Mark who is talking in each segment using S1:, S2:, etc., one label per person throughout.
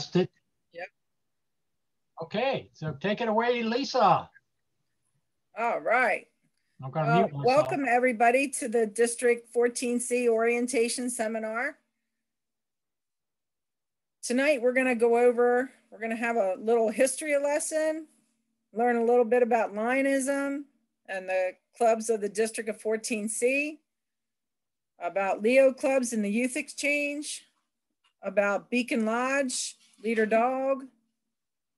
S1: It.
S2: Yep.
S1: Okay, so take it away, Lisa.
S2: All right.
S1: I'm going to mute myself.
S2: Welcome everybody to the District 14C Orientation Seminar. Tonight we're going to have a little history lesson, learn a little bit about Lionism and the clubs of the District of 14C, about Leo clubs and the Youth Exchange, about Beacon Lodge, Leader Dog,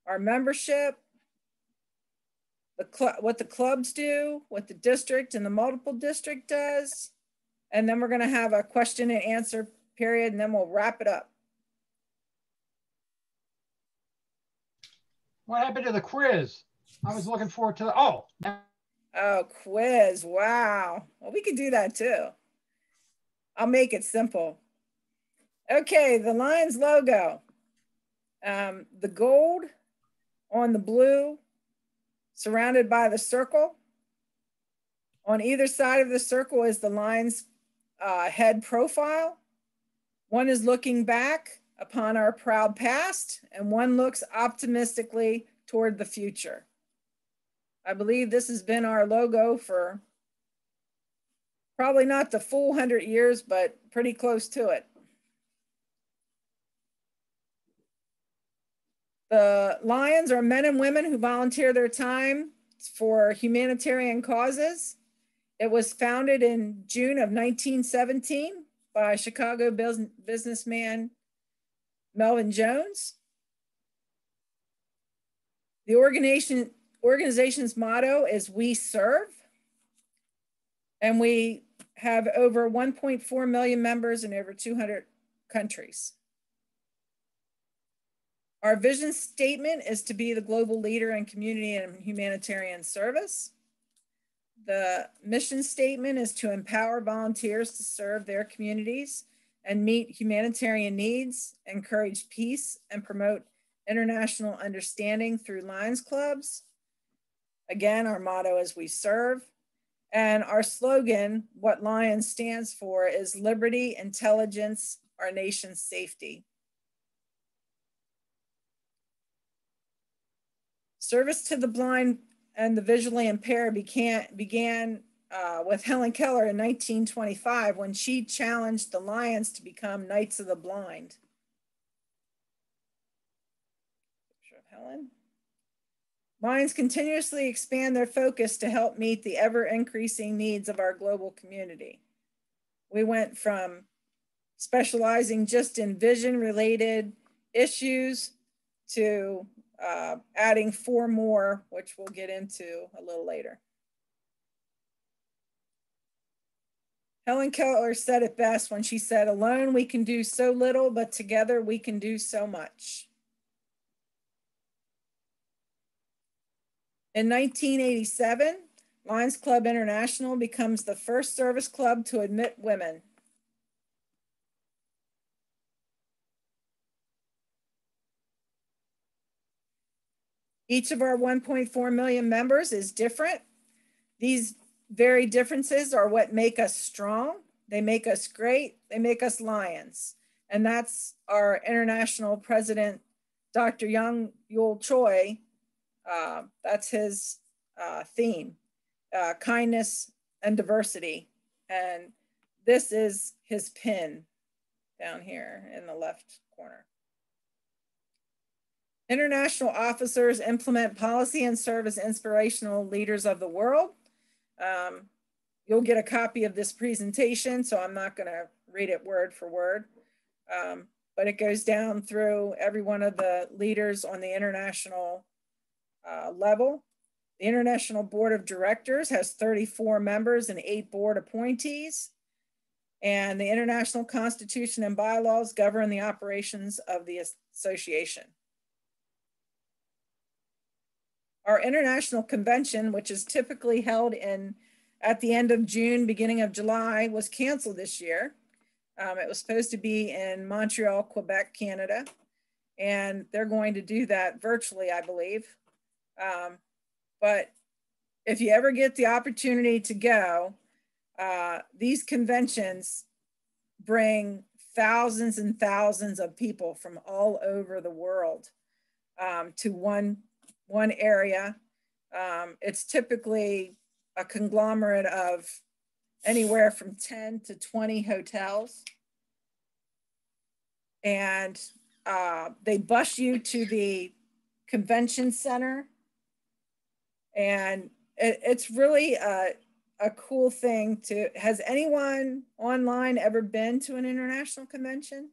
S2: our membership, what the clubs do, what the district and the multiple district does. And then we're going to have a question and answer period, and then we'll wrap it up.
S1: What happened to the quiz? I was looking forward to
S2: Oh, quiz. Wow. Well, we could do that too. I'll make it simple. Okay, the Lions logo. The gold on the blue, surrounded by the circle. On either side of the circle is the Lions head profile. One is looking back upon our proud past, and one looks optimistically toward the future. I believe this has been our logo for probably not the full 100 years, but pretty close to it. The Lions are men and women who volunteer their time for humanitarian causes. It was founded in June of 1917 by Chicago businessman Melvin Jones. The organization's motto is "We Serve," and we have over 1.4 million members in over 200 countries. Our vision statement is to be the global leader in community and humanitarian service. The mission statement is to empower volunteers to serve their communities and meet humanitarian needs, encourage peace, and promote international understanding through Lions clubs. Again, our motto is "We Serve." And our slogan, what Lions stands for, is liberty, intelligence, our nation's safety. Service to the blind and the visually impaired began with Helen Keller in 1925 when she challenged the Lions to become Knights of the Blind. Picture of Helen. Lions continuously expand their focus to help meet the ever-increasing needs of our global community. We went from specializing just in vision-related issues to adding 4 more, which we'll get into a little later. Helen Keller said it best when she said, "Alone we can do so little, but together we can do so much." In 1987, Lions Club International becomes the first service club to admit women. Each of our 1.4 million members is different. These very differences are what make us strong. They make us great. They make us Lions. And that's our international president, Dr. Young Yul Choi. That's his theme, kindness and diversity. And this is his pin down here in the left corner. International officers implement policy and serve as inspirational leaders of the world. You'll get a copy of this presentation, so I'm not going to read it word for word, but it goes down through every one of the leaders on the international level. The International Board of Directors has 34 members and 8 board appointees, and the International Constitution and bylaws govern the operations of the association. Our international convention, which is typically held at the end of June, beginning of July, was canceled this year. It was supposed to be in Montreal, Quebec, Canada, and they're going to do that virtually, I believe. But if you ever get the opportunity to go, these conventions bring thousands and thousands of people from all over the world to one area. It's typically a conglomerate of anywhere from 10 to 20 hotels. And they bus you to the convention center. And it's really a cool thing to, has anyone online ever been to an international convention?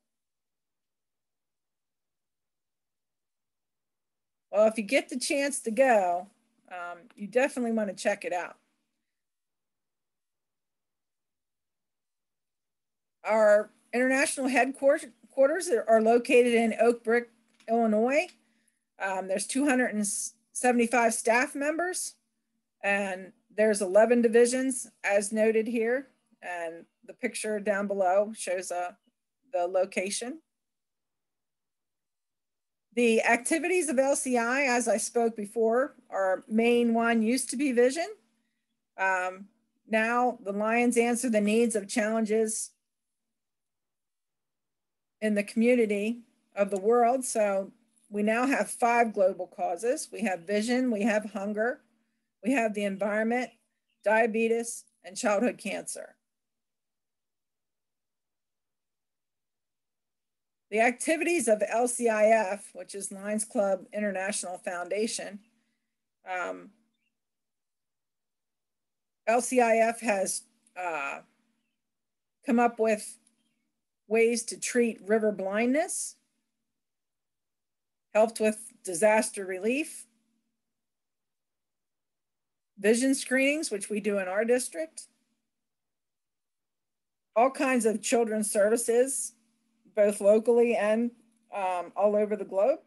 S2: Well, if you get the chance to go, you definitely want to check it out. Our international headquarters are located in Oak Brook, Illinois. There's 275 staff members, and there's 11 divisions as noted here. And the picture down below shows the location. The activities of LCI, as I spoke before, our main one used to be vision. Now the Lions answer the needs of challenges in the community of the world. So we now have 5 global causes. We have vision, we have hunger, we have the environment, diabetes, and childhood cancer. The activities of LCIF, which is Lions Club International Foundation, LCIF has come up with ways to treat river blindness, helped with disaster relief, vision screenings, which we do in our district, all kinds of children's services, both locally and all over the globe,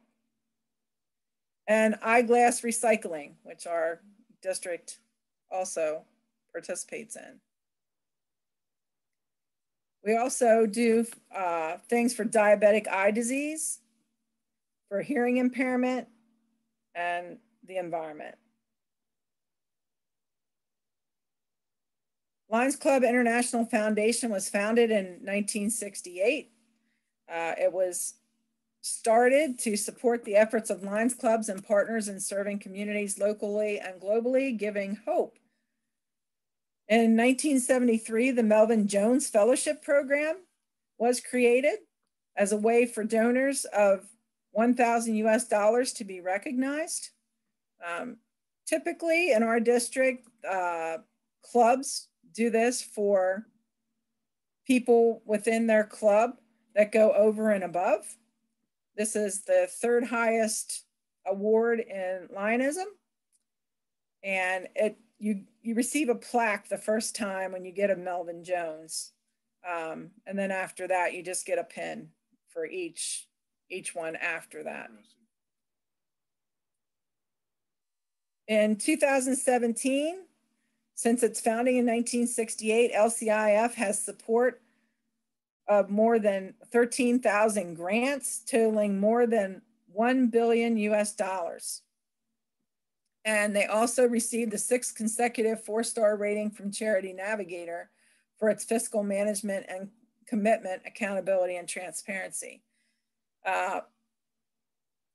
S2: and eyeglass recycling, which our district also participates in. We also do things for diabetic eye disease, for hearing impairment, and the environment. Lions Club International Foundation was founded in 1968. It was started to support the efforts of Lions clubs and partners in serving communities locally and globally, giving hope. In 1973, the Melvin Jones Fellowship Program was created as a way for donors of $1,000 US to be recognized. Typically in our district, clubs do this for people within their club that go over and above. This is the 3rd highest award in Lionism. And you receive a plaque the first time when you get a Melvin Jones. And then after that, you just get a pin for each one after that. In 2017, since its founding in 1968, LCIF has support of more than 13,000 grants totaling more than $1 billion US. And they also received the 6th consecutive 4-star rating from Charity Navigator for its fiscal management and commitment, accountability, and transparency.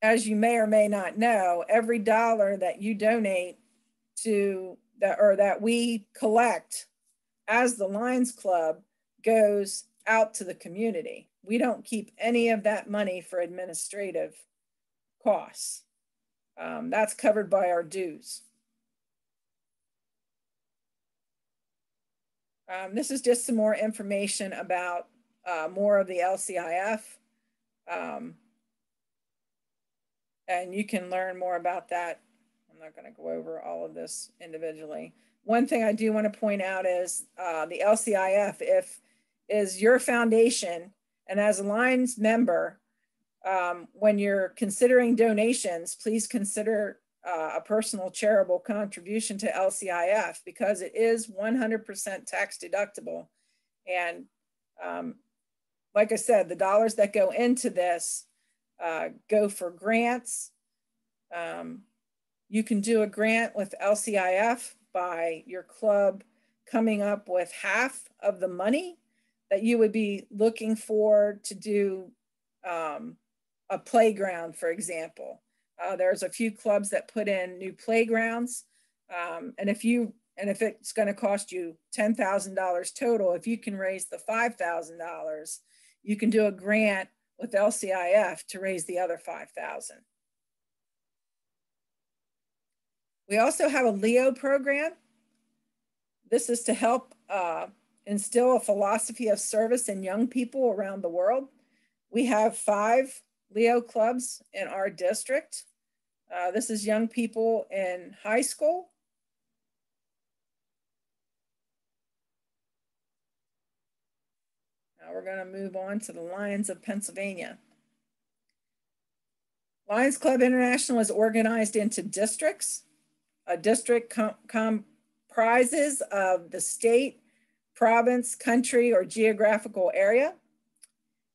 S2: As you may or may not know, every dollar that you donate to that we collect as the Lions Club goes out to the community. We don't keep any of that money for administrative costs. That's covered by our dues. This is just some more information about more of the LCIF. And you can learn more about that. I'm not going to go over all of this individually. One thing I do want to point out is the LCIF, is your foundation, and as a Lions member, when you're considering donations, please consider a personal charitable contribution to LCIF, because it is 100% tax deductible. And like I said, the dollars that go into this go for grants. You can do a grant with LCIF by your club coming up with half of the money that you would be looking for to do a playground, for example. There's a few clubs that put in new playgrounds. And if it's going to cost you $10,000 total, if you can raise the $5,000, you can do a grant with LCIF to raise the other $5,000. We also have a LEO program. This is to help instill a philosophy of service in young people around the world. We have 5 LEO clubs in our district. This is young people in high school. Now we're going to move on to the Lions of Pennsylvania. Lions Club International is organized into districts. A district comprises of the state, province, country, or geographical area.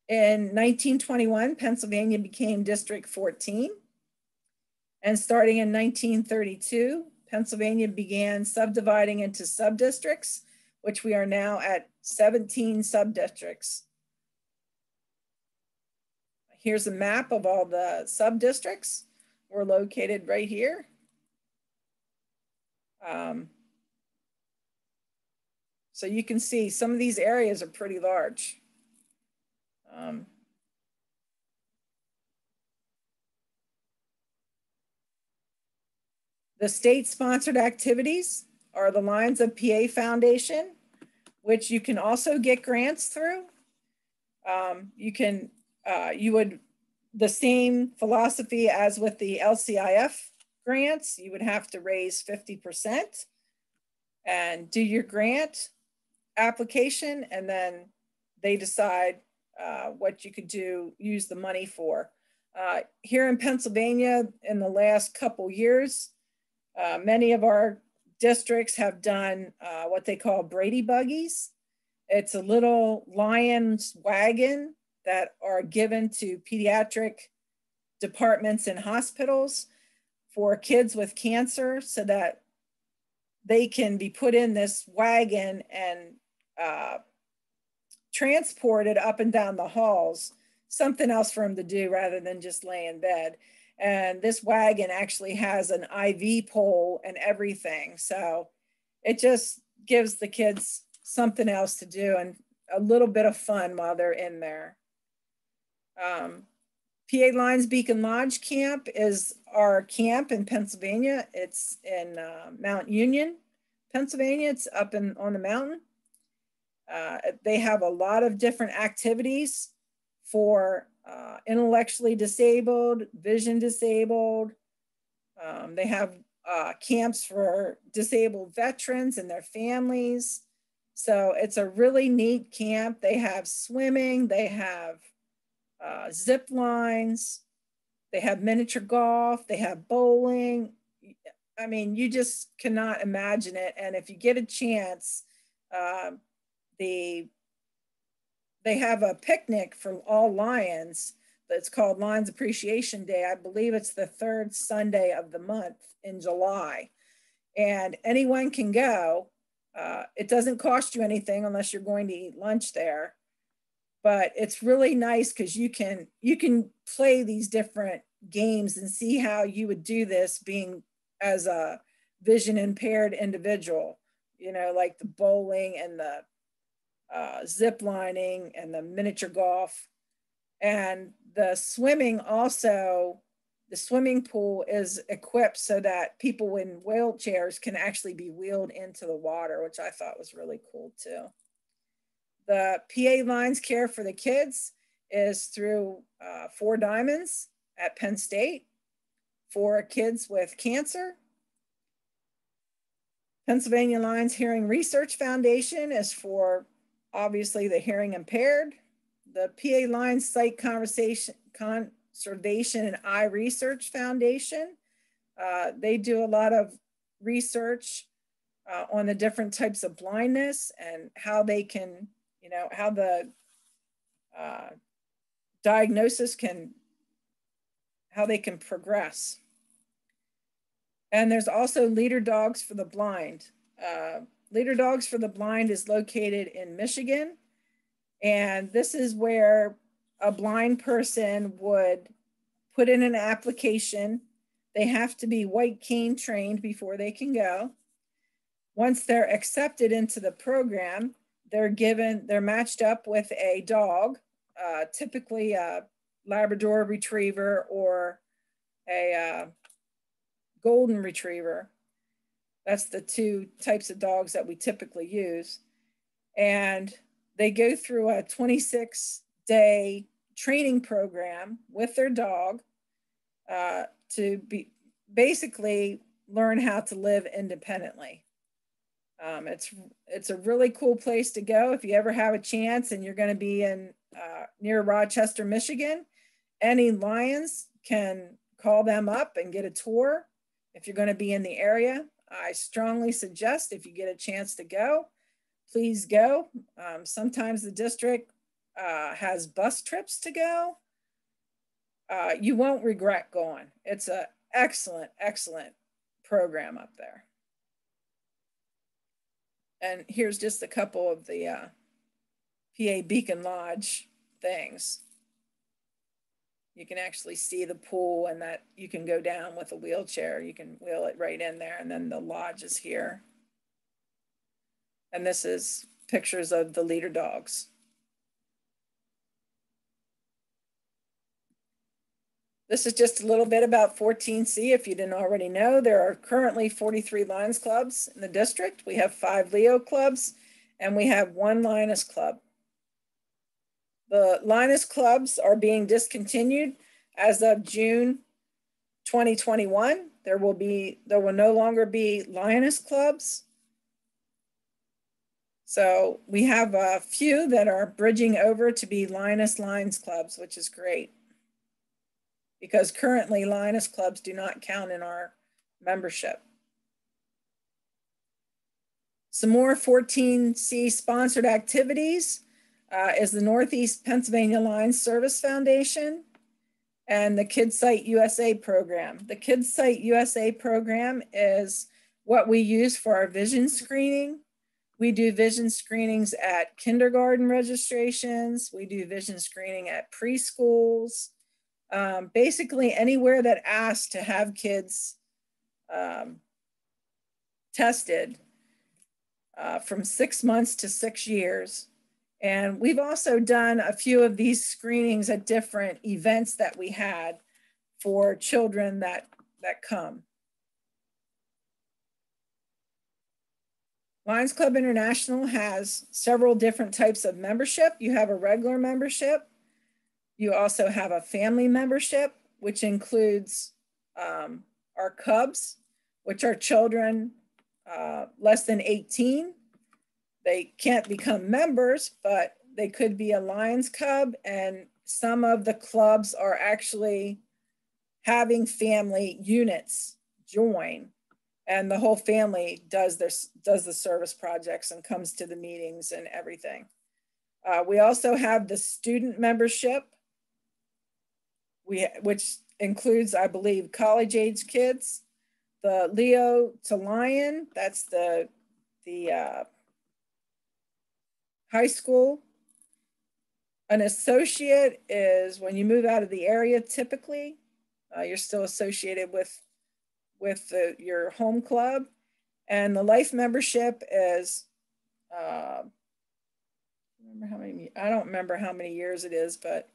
S2: In 1921, Pennsylvania became District 14. And starting in 1932, Pennsylvania began subdividing into subdistricts, which we are now at 17 subdistricts. Here's a map of all the subdistricts. We're located right here. So you can see some of these areas are pretty large. The state-sponsored activities are the Lions of PA Foundation, which you can also get grants through. The same philosophy as with the LCIF grants, you would have to raise 50% and do your grant application, and then they decide what you could use the money for. Here in Pennsylvania, in the last couple years, many of our districts have done what they call Brady buggies. It's a little Lions wagon that are given to pediatric departments and hospitals for kids with cancer, so that they can be put in this wagon and transported up and down the halls, something else for them to do rather than just lay in bed. And this wagon actually has an IV pole and everything. So it just gives the kids something else to do and a little bit of fun while they're in there. PA Lions Beacon Lodge Camp is our camp in Pennsylvania. It's in Mount Union, Pennsylvania. It's up on the mountain. They have a lot of different activities for intellectually disabled, vision disabled. They have camps for disabled veterans and their families. So it's a really neat camp. They have swimming, they have zip lines, they have miniature golf, they have bowling. I mean, you just cannot imagine it. And if you get a chance, they have a picnic for all Lions that's called Lions Appreciation Day. I believe it's the 3rd Sunday of the month in July. And anyone can go. It doesn't cost you anything unless you're going to eat lunch there. But it's really nice because you can play these different games and see how you would do this being as a vision impaired individual, you know, like the bowling and the zip lining and the miniature golf. And the swimming also, the swimming pool is equipped so that people in wheelchairs can actually be wheeled into the water, which I thought was really cool too. The PA Lions Care for the Kids is through 4 Diamonds at Penn State for kids with cancer. Pennsylvania Lions Hearing Research Foundation is for obviously the hearing impaired. The PA Lions Sight Conservation and Eye Research Foundation. They do a lot of research on the different types of blindness and how they can, you know, how the diagnosis how they can progress. And there's also Leader Dogs for the Blind. Leader Dogs for the Blind is located in Michigan. And this is where a blind person would put in an application. They have to be white cane trained before they can go. Once they're accepted into the program, they're matched up with a dog, typically a Labrador Retriever or a Golden Retriever. That's the two types of dogs that we typically use. And they go through a 26-day training program with their dog to basically learn how to live independently. It's a really cool place to go if you ever have a chance and you're going to be in near Rochester, Michigan. Any Lions can call them up and get a tour. If you're going to be in the area, I strongly suggest if you get a chance to go, please go. Sometimes the district has bus trips to go. You won't regret going. It's an excellent, excellent program up there. And here's just a couple of the PA Beacon Lodge things. You can actually see the pool, and that you can go down with a wheelchair. You can wheel it right in there, and then the lodge is here. And this is pictures of the leader dogs. This is just a little bit about 14C. If you didn't already know, there are currently 43 Lions clubs in the district. We have 5 Leo clubs, and we have 1 Lioness club. The Lioness clubs are being discontinued as of June 2021. There will no longer be Lioness clubs. So we have a few that are bridging over to be Lioness Lions clubs, which is great, because currently Lioness clubs do not count in our membership. Some more 14C sponsored activities is the Northeast Pennsylvania Lions Service Foundation and the KidSight USA program. The KidSight USA program is what we use for our vision screening. We do vision screenings at kindergarten registrations. We do vision screening at preschools. Basically anywhere that asks to have kids tested from 6 months to 6 years. And we've also done a few of these screenings at different events that we had for children that come. Lions Club International has several different types of membership. You have a regular membership. You also have a family membership, which includes our Cubs, which are children less than 18. They can't become members, but they could be a Lions Cub, and some of the clubs are actually having family units join, and the whole family does the service projects and comes to the meetings and everything. We also have the student membership, which includes, I believe, college-age kids. The Leo to Lion, that's the high school. An associate is when you move out of the area, typically, you're still associated with your home club. And the life membership is, I don't remember how many years it is, but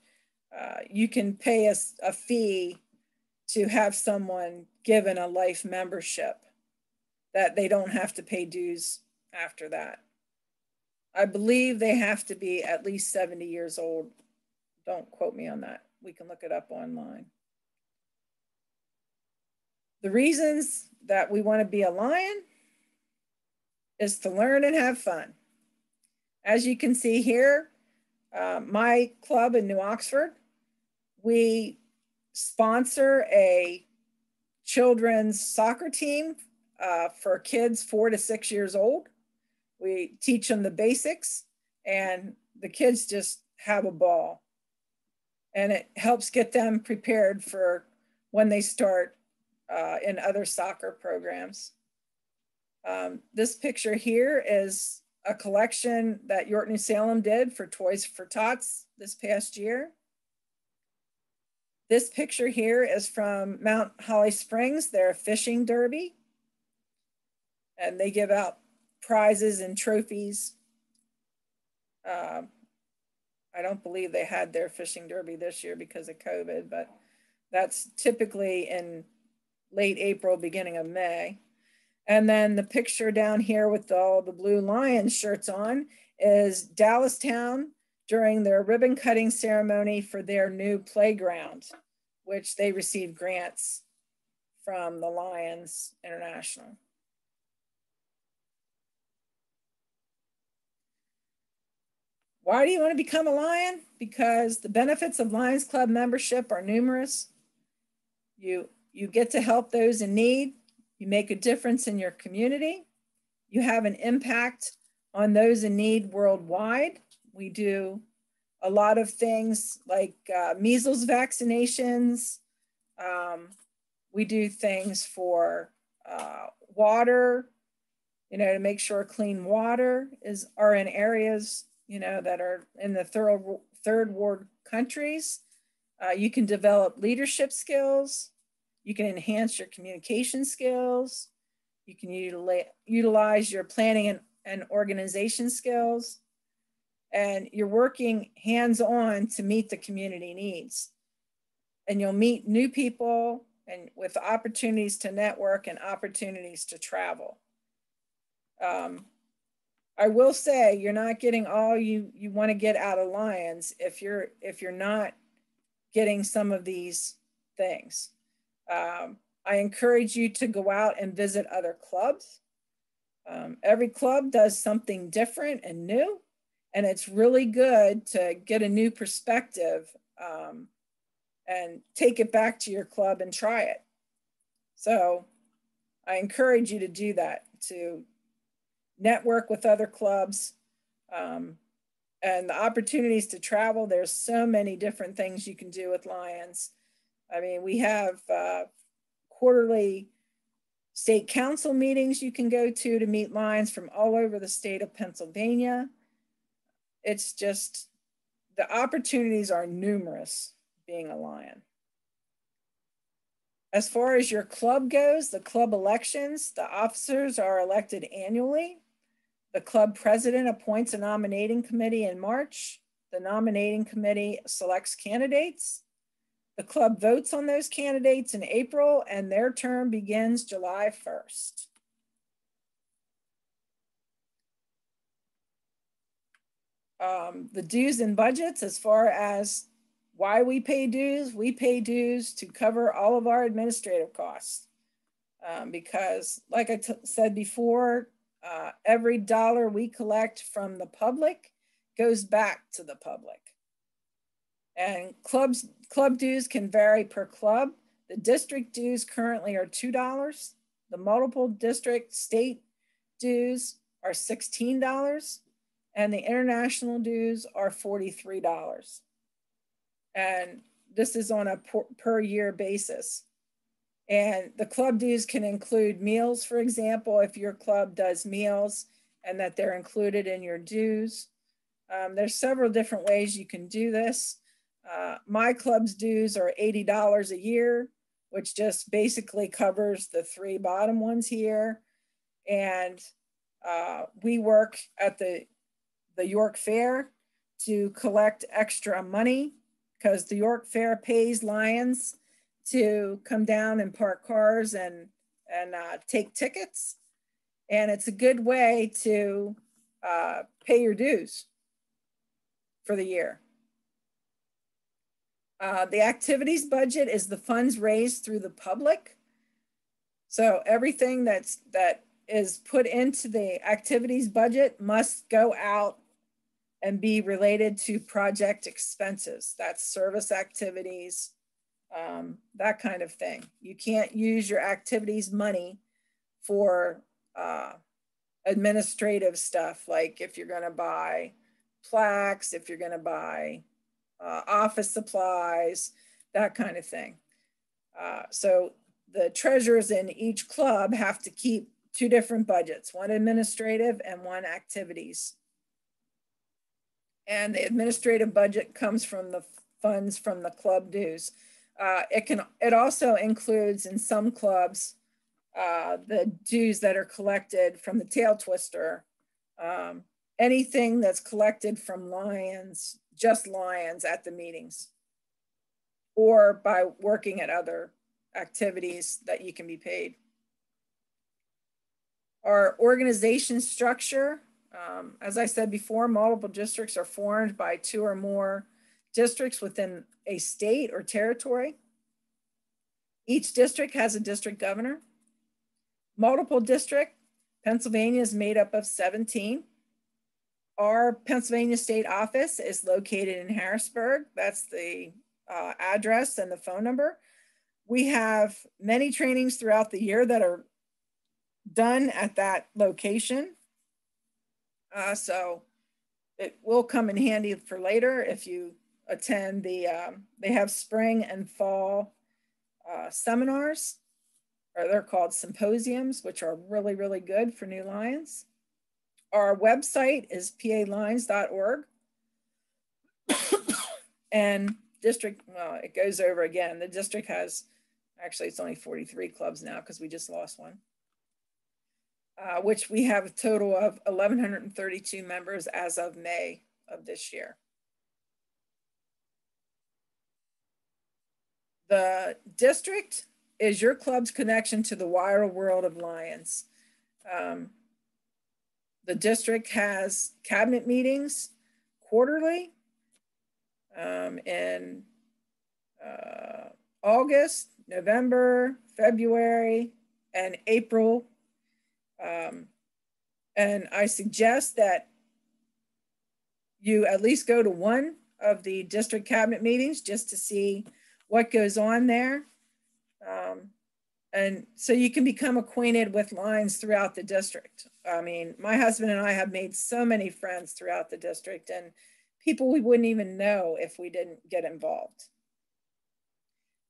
S2: you can pay a fee to have someone given a life membership that they don't have to pay dues after that. I believe they have to be at least 70 years old. Don't quote me on that. We can look it up online. The reasons that we want to be a Lion is to learn and have fun. As you can see here, my club in New Oxford, we sponsor a children's soccer team for kids 4 to 6 years old. We teach them the basics, and the kids just have a ball. And it helps get them prepared for when they start in other soccer programs. This picture here is a collection that York New Salem did for Toys for Tots this past year. This picture here is from Mount Holly Springs, their fishing derby. And they give out prizes and trophies. I don't believe they had their fishing derby this year because of COVID, but that's typically in late April, beginning of May. And then the picture down here with all the Blue Lions shirts on is Dallastown during their ribbon cutting ceremony for their new playground, which they received grants from the Lions International. Why do you want to become a Lion? Because the benefits of Lions Club membership are numerous. You get to help those in need. You make a difference in your community. You have an impact on those in need worldwide. We do a lot of things like measles vaccinations. We do things for water, to make sure clean water are in areas, that are in the third world countries. You can develop leadership skills. You can enhance your communication skills. You can utilize your planning and organization skills. And you're working hands-on to meet the community needs. And you'll meet new people and with opportunities to network and opportunities to travel. I will say you're not getting all you want to get out of Lions if you're not getting some of these things. I encourage you to go out and visit other clubs. Every club does something different and new, and it's really good to get a new perspective and take it back to your club and try it. So I encourage you to do that, to network with other clubs and the opportunities to travel. There's so many different things you can do with Lions. I mean, we have quarterly state council meetings you can go to meet Lions from all over the state of Pennsylvania. It's just, the opportunities are numerous being a Lion. As far as your club goes, the club elections, the officers are elected annually. The club president appoints a nominating committee in March. The nominating committee selects candidates. The club votes on those candidates in April, and their term begins July 1st. The dues and budgets, as far as why we pay dues to cover all of our administrative costs. Because like I said before, every dollar we collect from the public goes back to the public. And club dues can vary per club. The district dues currently are $2. The multiple district state dues are $16. And the international dues are $43. And this is on a per year basis. And the club dues can include meals, for example, if your club does meals and that they're included in your dues. There's several different ways you can do this. My club's dues are $80 a year, which just basically covers the three bottom ones here. And we work at the York Fair to collect extra money, because the York Fair pays Lions to come down and park cars and take tickets. And it's a good way to pay your dues for the year. The activities budget is the funds raised through the public. So everything that is put into the activities budget must go out and be related to project expenses. That's service activities, that kind of thing. You can't use your activities money for administrative stuff, like if you're gonna buy plaques, if you're gonna buy office supplies, that kind of thing. So the treasurers in each club have to keep two different budgets, one administrative and one activities. And the administrative budget comes from the funds from the club dues. It also includes in some clubs the dues that are collected from the tail twister, anything that's collected from Lions, just Lions at the meetings, or by working at other activities that you can be paid. Our organization structure, as I said before, multiple districts are formed by two or more districts within a state or territory. Each district has a district governor. Multiple district, Pennsylvania is made up of 17. Our Pennsylvania state office is located in Harrisburg. That's the address and the phone number. We have many trainings throughout the year that are done at that location. So it will come in handy for later if you attend the, they have spring and fall seminars, or they're called symposiums, which are really, really good for new Lions. Our website is palions.org. And district, well, it goes over again. The district has, actually it's only 43 clubs now because we just lost one. Which we have a total of 1,132 members as of May of this year. The district is your club's connection to the wider world of Lions. The district has cabinet meetings quarterly in August, November, February, and April. And I suggest that you at least go to one of the district cabinet meetings just to see what goes on there. And so you can become acquainted with Lions throughout the district. I mean, my husband and I have made so many friends throughout the district and people we wouldn't even know if we didn't get involved.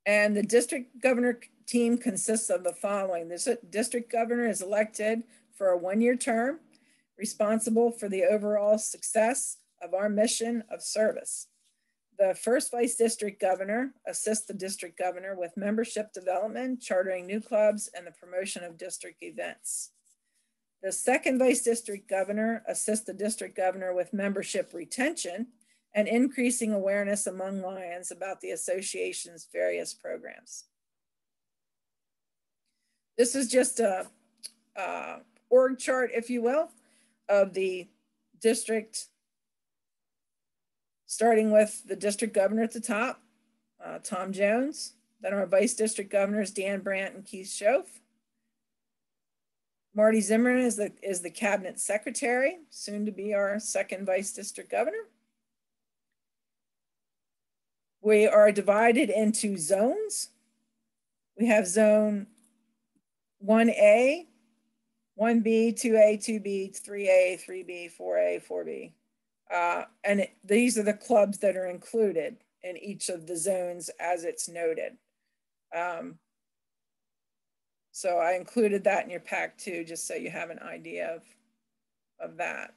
S2: And the district governor team consists of the following. The district governor is elected for a one-year term, responsible for the overall success of our mission of service. The first vice district governor assists the district governor with membership development, chartering new clubs, and the promotion of district events. The second vice district governor assists the district governor with membership retention and increasing awareness among Lions about the association's various programs. This is just a org chart, if you will, of the district, starting with the district governor at the top, Tom Jones. Then our vice district governors, Dan Brandt and Keith Schoaf. Marty Zimmerman is the cabinet secretary, soon to be our second vice district governor. We are divided into zones. We have zone 1A, 1B, 2A, 2B, 3A, 3B, 4A, 4B. And these are the clubs that are included in each of the zones as it's noted. So I included that in your pack too, just so you have an idea of that.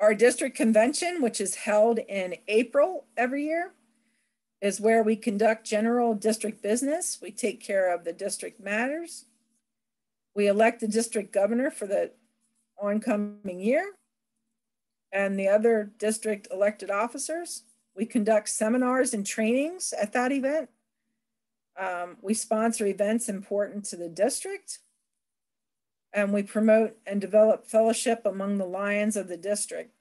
S2: Our district convention, which is held in April every year, is where we conduct general district business. We take care of the district matters. We elect the district governor for the oncoming year and the other district elected officers. We conduct seminars and trainings at that event. We sponsor events important to the district. And we promote and develop fellowship among the Lions of the district.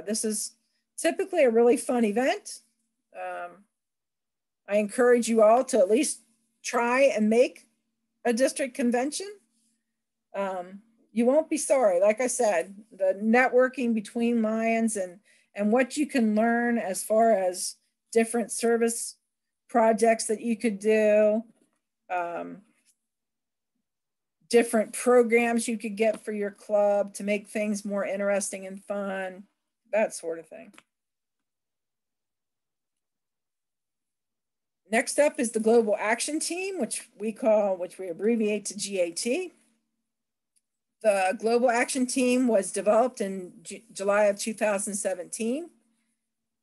S2: This is typically a really fun event. I encourage you all to at least try and make a district convention. You won't be sorry. Like I said, the networking between Lions and what you can learn as far as different service projects that you could do, different programs you could get for your club to make things more interesting and fun, that sort of thing. Next up is the Global Action Team, which we abbreviate to GAT. The Global Action Team was developed in July of 2017.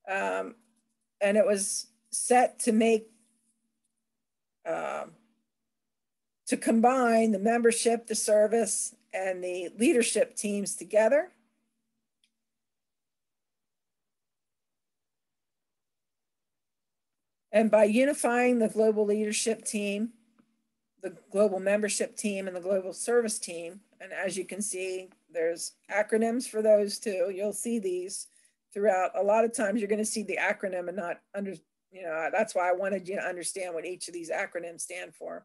S2: And it was set to make, to combine the membership, the service, and the leadership teams together. And by unifying the global leadership team, the global membership team, and the global service team, and as you can see, there's acronyms for those too. You'll see these throughout. A lot of times you're going to see the acronym and not that's why I wanted you to understand what each of these acronyms stand for.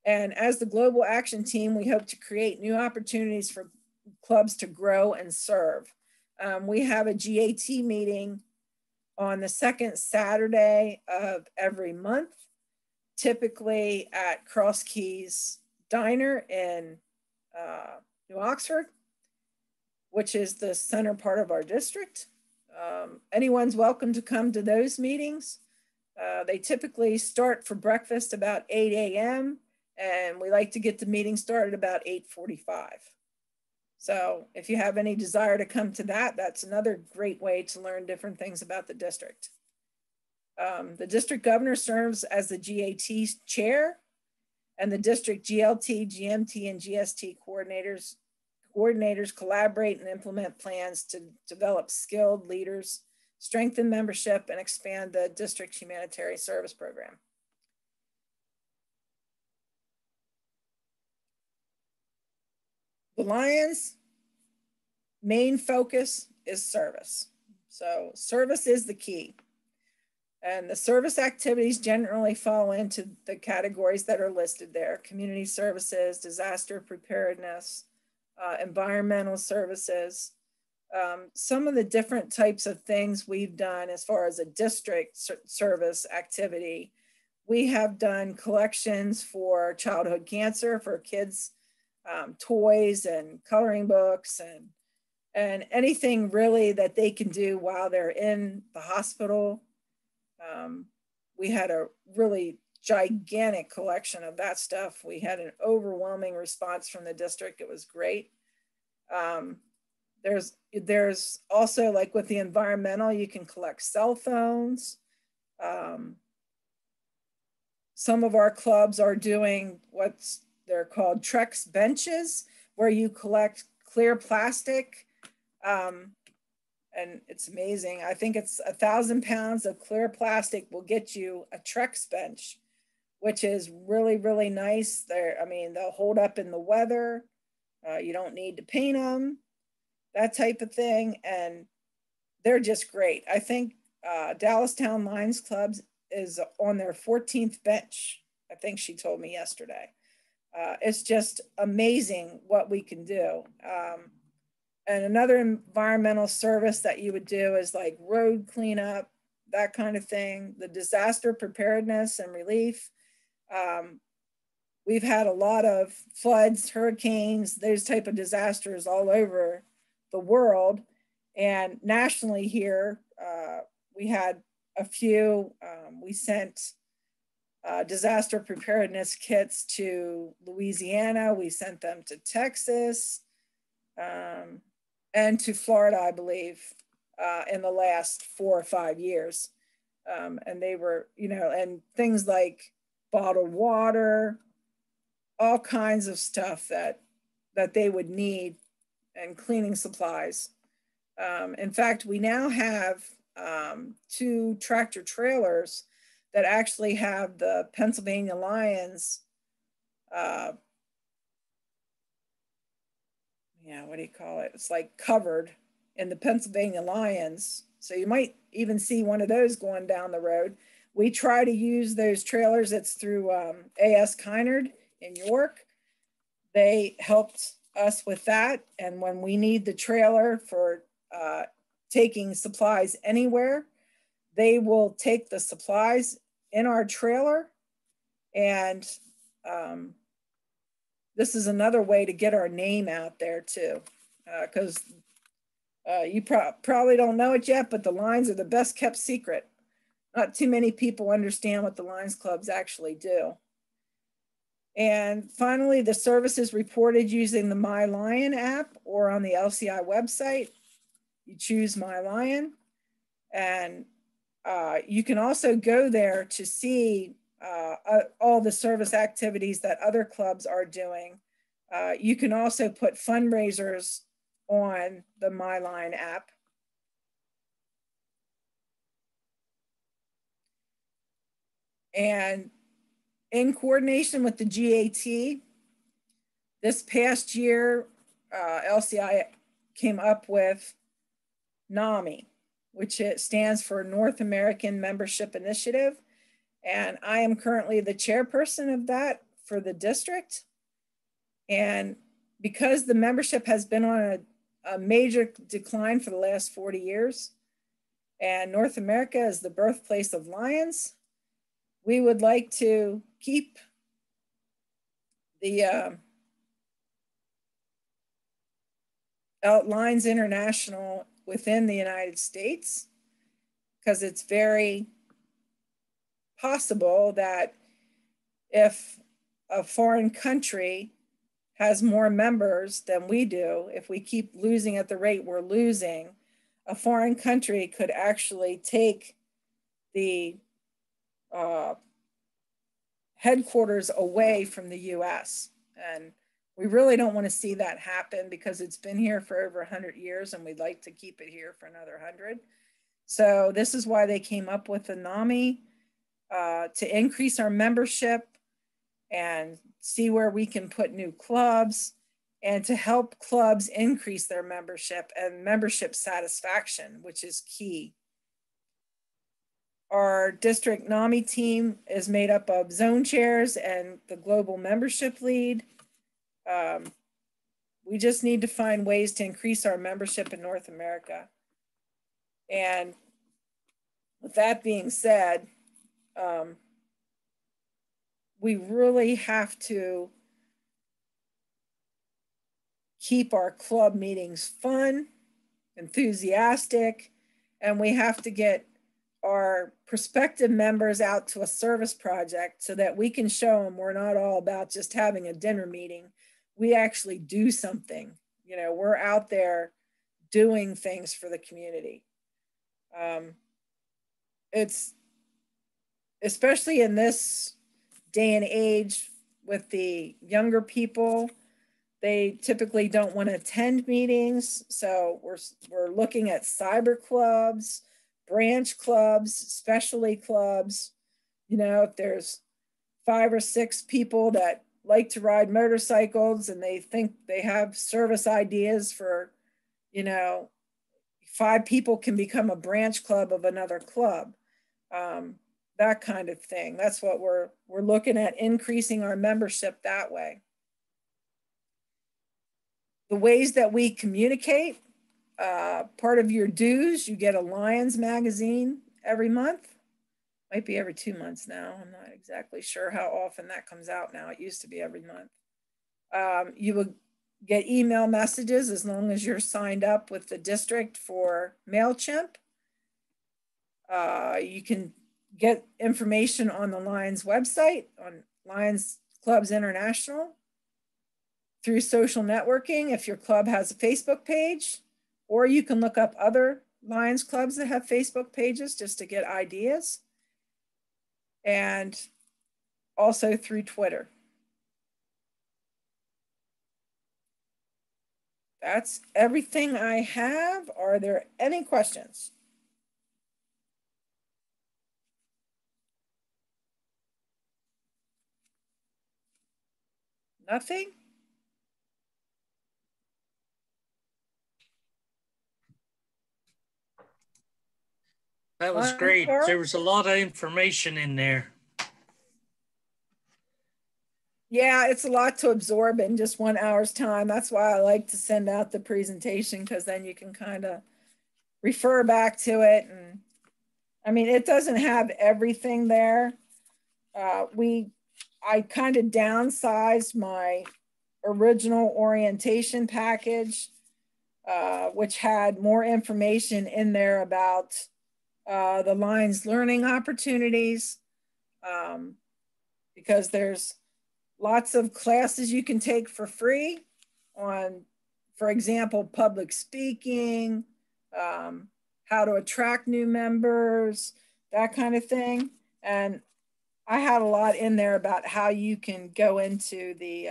S2: And as the Global Action Team, we hope to create new opportunities for clubs to grow and serve. We have a GAT meeting on the second Saturday of every month, typically at Cross Keys Diner in New Oxford, which is the center part of our district. Anyone's welcome to come to those meetings. They typically start for breakfast about 8 a.m. and we like to get the meeting started about 8:45. So if you have any desire to come to that, that's another great way to learn different things about the district. The district governor serves as the GAT chair, and the district GLT, GMT, and GST coordinators collaborate and implement plans to develop skilled leaders, strengthen membership, and expand the district's humanitarian service program. The Lions' main focus is service. So service is the key. And the service activities generally fall into the categories that are listed there: community services, disaster preparedness, environmental services. Some of the different types of things we've done as far as a district service activity, we have done collections for childhood cancer for kids, toys and coloring books and anything really that they can do while they're in the hospital. We had a really gigantic collection of that stuff. We had an overwhelming response from the district. It was great. There's also, like with the environmental, you can collect cell phones. Some of our clubs are doing they're called Trex benches, where you collect clear plastic. And it's amazing. I think it's 1,000 pounds of clear plastic will get you a Trex bench, which is really, really nice. They'll hold up in the weather. You don't need to paint them, that type of thing. And they're just great. I think Dallastown Lions Club is on their 14th bench. I think she told me yesterday. It's just amazing what we can do. And another environmental service that you would do is like road cleanup, that kind of thing. The disaster preparedness and relief. We've had a lot of floods, hurricanes, those type of disasters all over the world. And nationally here, we had a few. We sent disaster preparedness kits to Louisiana. We sent them to Texas. And to Florida, I believe, in the last 4 or 5 years. And they were, and things like bottled water, all kinds of stuff that they would need, and cleaning supplies. In fact, we now have 2 tractor trailers that actually have the Pennsylvania Lions what do you call it? It's like covered in the Pennsylvania Lions. So you might even see one of those going down the road. We try to use those trailers. It's through A.S. Kynard in York. They helped us with that. And when we need the trailer for taking supplies anywhere, they will take the supplies in our trailer. And this is another way to get our name out there too, because you probably don't know it yet, but the Lions are the best kept secret. not too many people understand what the Lions Clubs actually do. And finally, the service is reported using the My Lion app or on the LCI website. You choose My Lion, and you can also go there to see all the service activities that other clubs are doing. You can also put fundraisers on the My Lion app. And in coordination with the GAT, this past year, LCI came up with NAMI, which it stands for North American Membership Initiative. And I am currently the chairperson of that for the district. And because the membership has been on a major decline for the last 40 years, and North America is the birthplace of lions, we would like to keep the Lions International within the United States, because it's very possible that if a foreign country has more members than we do, if we keep losing at the rate we're losing, a foreign country could actually take the headquarters away from the US. And we really don't want to see that happen, because it's been here for over 100 years and we'd like to keep it here for another 100. So this is why they came up with the NAMI, to increase our membership and see where we can put new clubs, and to help clubs increase their membership and membership satisfaction, which is key. Our district NAMI team is made up of zone chairs and the global membership lead. We just need to find ways to increase our membership in North America. And with that being said, we really have to keep our club meetings fun, enthusiastic, and we have to get our prospective members out to a service project so that we can show them we're not all about just having a dinner meeting. We actually do something. You know, we're out there doing things for the community. It's especially in this day and age with the younger people, they typically don't want to attend meetings. So we're looking at cyber clubs, branch clubs, specialty clubs. You know, if there's 5 or 6 people that like to ride motorcycles and they think they have service ideas for, you know, 5 people can become a branch club of another club. That kind of thing. That's what we're looking at, increasing our membership that way. The ways that we communicate, part of your dues, you get a Lions magazine every month. Might be every 2 months now. I'm not exactly sure how often that comes out now. It used to be every month. You will get email messages as long as you're signed up with the district for MailChimp. You can get information on the Lions website, on Lions Clubs International, through social networking if your club has a Facebook page, or you can look up other Lions clubs that have Facebook pages just to get ideas, and also through Twitter. That's everything I have. Are there any questions? Nothing?
S3: That was great. There was a lot of information in there.
S2: Yeah, it's a lot to absorb in just 1 hour's time. That's why I like to send out the presentation, because then you can kind of refer back to it. And I mean, it doesn't have everything there. I kind of downsized my original orientation package, which had more information in there about the Lions learning opportunities, because there's lots of classes you can take for free on, for example, public speaking, how to attract new members, that kind of thing. And I had a lot in there about how you can go into the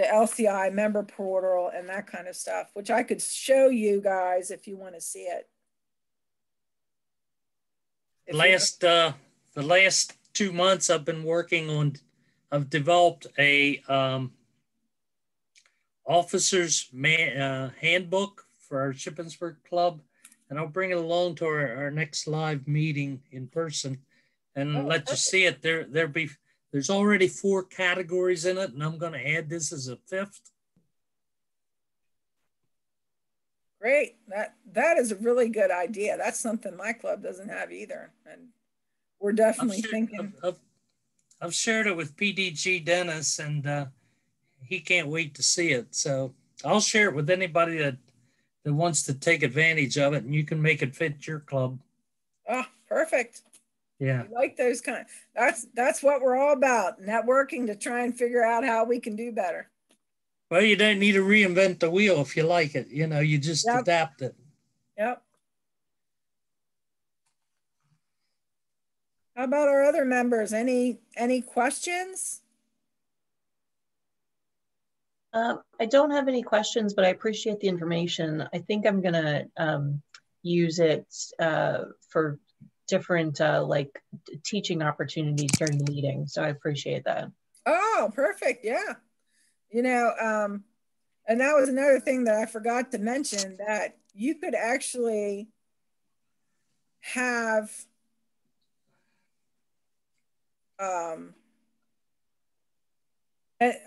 S2: LCI member portal and that kind of stuff, which I could show you guys if you want to see it.
S3: The last 2 months I've been working on, I've developed a officer's handbook for our Shippensburg Club, and I'll bring it along to our next live meeting in person and let you see it. There's already 4 categories in it, and I'm going to add this as a 5th.
S2: Great. That is a really good idea. That's something my club doesn't have either. And we're definitely thinking.
S3: I've shared it with PDG Dennis, and he can't wait to see it. So I'll share it with anybody that wants to take advantage of it, and you can make it fit your club.
S2: Oh, perfect.
S3: Yeah.
S2: I like those kind. That's what we're all about, networking to try and figure out how we can do better.
S3: Well, you don't need to reinvent the wheel if you like it. You know, you just adapt it.
S2: Yep. How about our other members? Any questions?
S4: I don't have any questions, but I appreciate the information. I think I'm gonna use it for different like teaching opportunities during the meeting. So I appreciate that.
S2: Oh, perfect. Yeah. You know, and that was another thing that I forgot to mention, that you could actually have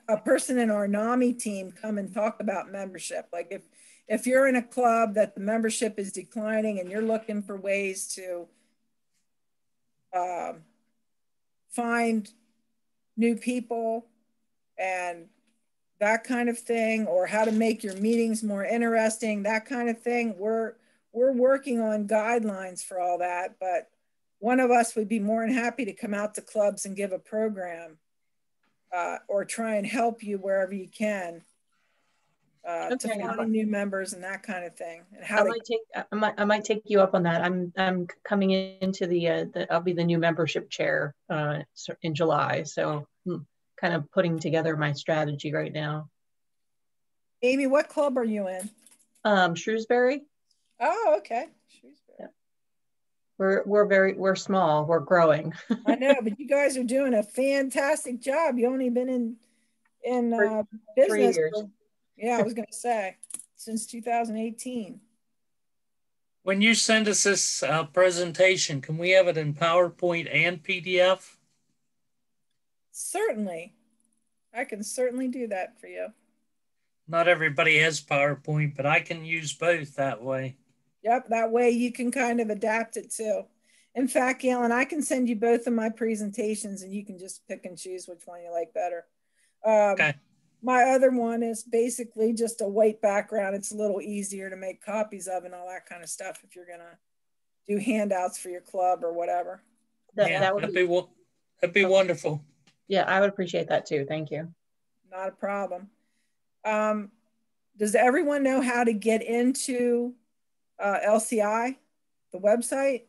S2: a person in our NAMI team come and talk about membership. Like if you're in a club that the membership is declining and you're looking for ways to find new people and that kind of thing, or how to make your meetings more interesting, that kind of thing, we're working on guidelines for all that. But one of us would be more than happy to come out to clubs and give a program, or try and help you wherever you can, to find new members and that kind of thing. And how
S4: I might take you up on that. I'm coming into the I'll be the new membership chair in July, so kind of putting together my strategy right now.
S2: Amy, what club are you in?
S4: Shrewsbury.
S2: Oh, okay. Shrewsbury.
S4: Yeah. We're small. We're growing.
S2: I know, but you guys are doing a fantastic job. You only been in business
S4: 3 years.
S2: Yeah, I was going to say since 2018.
S3: When you send us this presentation, can we have it in PowerPoint and PDF?
S2: Certainly. I can certainly do that for you.
S3: Not everybody has PowerPoint, but I can use both that way.
S2: Yep, that way you can kind of adapt it too. In fact, Galen, I can send you both of my presentations and you can just pick and choose which one you like better.
S3: Okay.
S2: My other one is basically just a white background. It's a little easier to make copies of and all that kind of stuff if you're going to do handouts for your club or whatever.
S3: That'd be wonderful.
S4: Yeah, I would appreciate that too. Thank you.
S2: Not a problem. Does everyone know how to get into LCI, the website?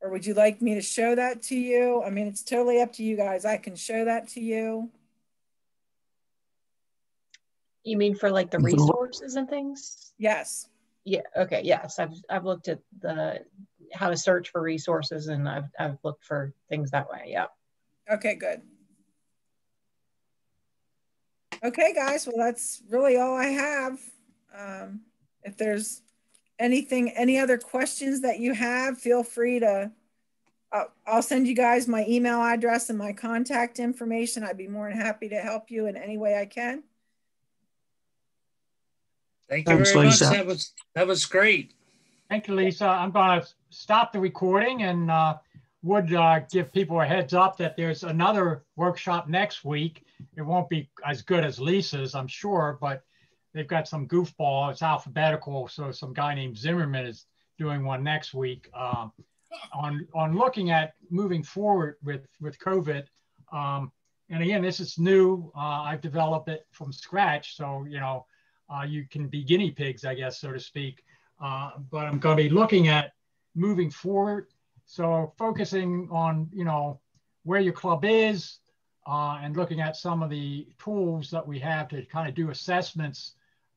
S2: Or would you like me to show that to you? I mean, it's totally up to you guys. I can show that to you.
S4: You mean for like the resources and things?
S2: Yes.
S4: Yeah. Okay. Yes. I've looked at how to search for resources, and I've looked for things that way. Yeah.
S2: Okay, good. Okay, guys. Well, that's really all I have. If there's any other questions that you have, feel free to, I'll send you guys my email address and my contact information. I'd be more than happy to help you in any way I can.
S3: Thank you very much. That was great.
S1: Thank you, Lisa. I'm going to stop the recording and would give people a heads up that there's another workshop next week. It won't be as good as Lisa's, I'm sure, but they've got some goofball. It's alphabetical, so some guy named Zimmerman is doing one next week. On looking at moving forward with COVID. And again, this is new. I've developed it from scratch. So, you know, you can be guinea pigs, I guess, so to speak. But I'm going to be looking at moving forward. So focusing on, you know, where your club is and looking at some of the tools that we have to kind of do assessments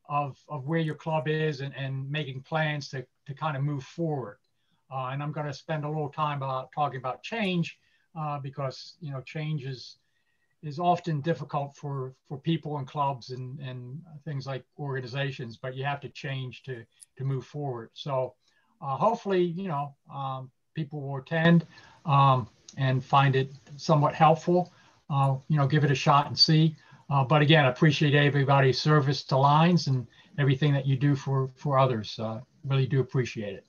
S1: of where your club is and making plans to kind of move forward. And I'm going to spend a little time talking about change because, you know, change is often difficult for people and clubs and things like organizations, but you have to change to move forward. So hopefully, you know, people will attend and find it somewhat helpful. You know, give it a shot and see. But again, I appreciate everybody's service to Lions and everything that you do for others. Really do appreciate it.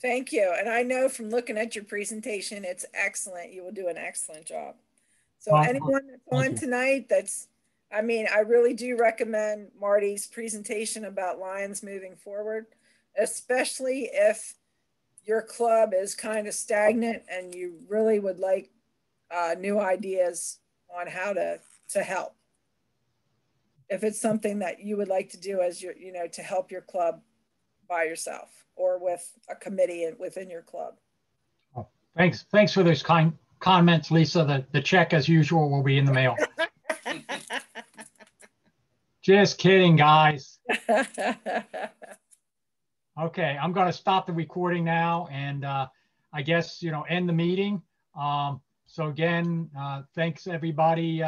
S2: Thank you. And I know from looking at your presentation, it's excellent. You will do an excellent job. So anyone that's on tonight, I mean, I really do recommend Marty's presentation about Lions moving forward, especially if your club is kind of stagnant and you really would like new ideas on how to help. If it's something that you would like to do as your, you know, to help your club by yourself or with a committee within your club.
S1: Oh, thanks for those kind comments, Lisa. The check, as usual, will be in the mail. Just kidding, guys. Okay, I'm going to stop the recording now and I guess, you know, end the meeting. So again, thanks everybody